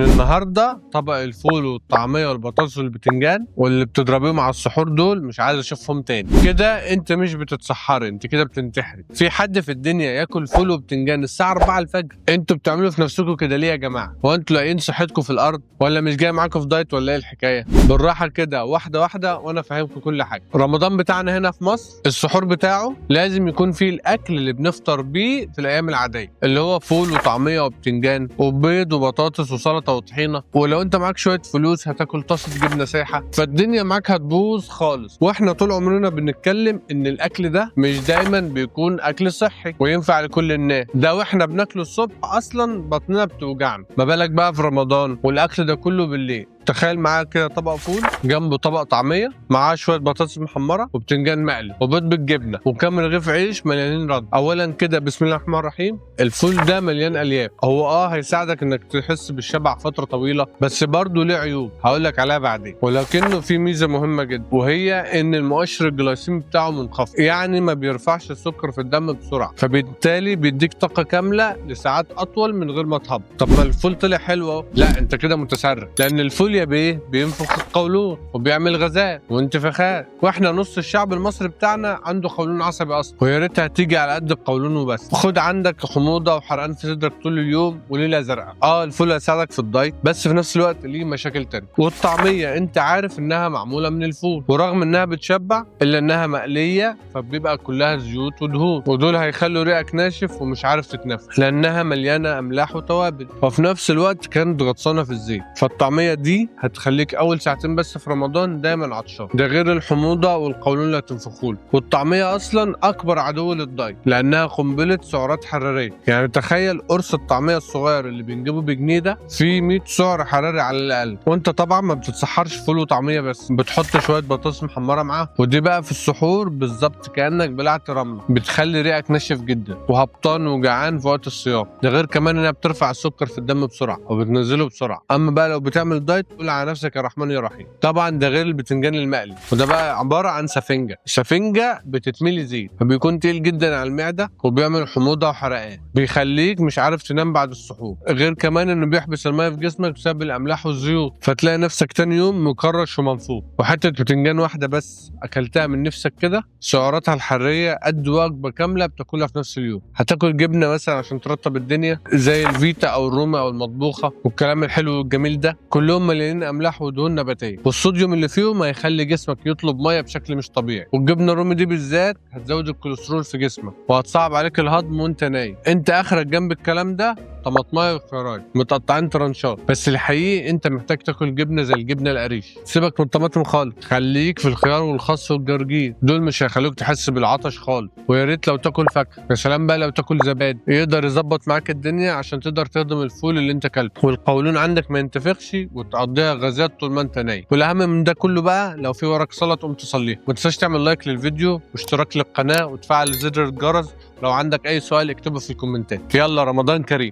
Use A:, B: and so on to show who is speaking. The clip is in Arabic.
A: النهارده طبق الفول والطعميه والبطاطس والبتنجان واللي بتضربيهم على السحور دول مش عايز اشوفهم تاني. كده انت مش بتتسحري، انت كده بتنتحري. في حد في الدنيا ياكل فول وبتنجان الساعه 4 الفجر؟ انتوا بتعملوا في نفسكم كده ليه يا جماعه؟ هو انتوا لاقيين صحتكم في الارض ولا مش جاي معاكم في دايت ولا ايه الحكايه؟ بالراحه كده واحده واحده وانا فاهمكم كل حاجه. رمضان بتاعنا هنا في مصر السحور بتاعه لازم يكون فيه الاكل اللي بنفطر بيه في الايام العاديه، اللي هو فول وطعميه وبتنجان وبيض وبطاطس وسلطه وطحينه. ولو انت معاك شويه فلوس هتاكل طاسه جبنه سايحه، فالدنيا معاك هتبوظ خالص. واحنا طول عمرنا بنتكلم ان الاكل ده مش دايما بيكون اكل صحي وينفع لكل الناس، ده واحنا بناكله الصبح اصلا بطننا بتوجعنا، ما بالك بقى في رمضان والاكل ده كله بالليل. تخيل معايا كده طبق فول جنبه طبق طعميه، معاه شويه بطاطس محمره وبتنجان مقلي وبيض بالجبنه وكام رغيف عيش مليانين رد. اولا كده بسم الله الرحمن الرحيم، الفول ده مليان الياف، هو هيساعدك انك تحس بالشبع فتره طويله، بس برضه ليه عيوب هقول لك عليها بعدين. ولكنه في ميزه مهمه جدا، وهي ان المؤشر الجلايسيمي بتاعه منخفض، يعني ما بيرفعش السكر في الدم بسرعه، فبالتالي بيديك طاقه كامله لساعات اطول من غير ما تهبط. طب ما الفول طلع حلو اهو، لا انت كده متسرع، لان الفول يا بيه بينفخ القولون وبيعمل غازات وانتفاخات، واحنا نص الشعب المصري بتاعنا عنده قولون عصبي اصلا، ويا ريتها هتيجي على قد القولون وبس. خد عندك حموضه وحرقان في صدرك طول اليوم وليله زرقاء. الفول هيساعدك في الدايت، بس في نفس الوقت ليه مشاكل تانية. والطعميه انت عارف انها معموله من الفول، ورغم انها بتشبع الا انها مقليه، فبيبقى كلها زيوت ودهون، ودول هيخلوا ريقك ناشف ومش عارف تتنفس لانها مليانه املاح وتوابل، وفي نفس الوقت كانت غطسانه في الزيت. فالطعميه دي هتخليك اول ساعتين بس في رمضان دايما عطشان، ده غير الحموضه والقولون اللي هتنفخولك. والطعميه اصلا اكبر عدو للدايت لانها قنبله سعرات حراريه، يعني تخيل قرص الطعميه الصغير اللي بنجيبه بجنيه ده فيه 100 سعر حراري على الاقل. وانت طبعا ما بتتسحرش فول وطعميه بس، بتحط شويه بطاطس محمره معاها، ودي بقى في السحور بالظبط كانك بلعت رمله، بتخلي ريقك ناشف جدا وهبطان وجعان في وقت الصيام. ده غير كمان انها بترفع السكر في الدم بسرعه وبتنزله بسرعه. اما بقى لو بتعمل دايت قول على نفسك يا رحمن يا رحيم. طبعا ده غير البتنجان المقلي، وده بقى عباره عن سفنجه. السفنجه بتتملي زيت فبيكون تقيل جدا على المعده وبيعمل حموضه وحرقان، بيخليك مش عارف تنام بعد السحور. غير كمان انه بيحبس الميه في جسمك بسبب الاملاح والزيوت، فتلاقي نفسك تاني يوم مكرش ومنفوخ. وحته بتنجان واحده بس اكلتها من نفسك كده سعراتها الحراريه قد وجبه كامله بتاكلها في نفس اليوم. هتاكل جبنه مثلا عشان ترطب الدنيا زي الفيتا او الرومي او المطبوخه والكلام الحلو والجميل ده، كلهم مليانين املاح ودهون نباتيه، والصوديوم اللي فيهم هيخلي جسمك يطلب ميه بشكل مش طبيعي. والجبنه الرومي دي بالذات هتزود الكوليسترول في جسمك وهتصعب عليك الهضم وانت نايم. انت اخرك جنب الكلام ده طماطمايه وخيارات متقطعين ترانشات، بس الحقيقي انت محتاج تاكل جبنه زي الجبنه القريش. سيبك من الطماطم خالص، خليك في الخيار والخس والجرجير، دول مش هيخلوك تحس بالعطش خالص. ويا ريت لو تاكل فاكهه، يا سلام بقى لو تاكل زبادي يقدر يظبط معاك الدنيا عشان تقدر تهضم الفول اللي انت اكلته، والقولون عندك ما ينتفخش وتقضيها غازات طول ما انت نايم. والاهم من ده كله بقى لو في وراك صلاه تقوم تصليها. ما تنساش تعمل لايك للفيديو واشتراك للقناه وتفعل زر الجرس. لو عندك اي سؤال اكتبه في الكومنتات. يلا رمضان كريم.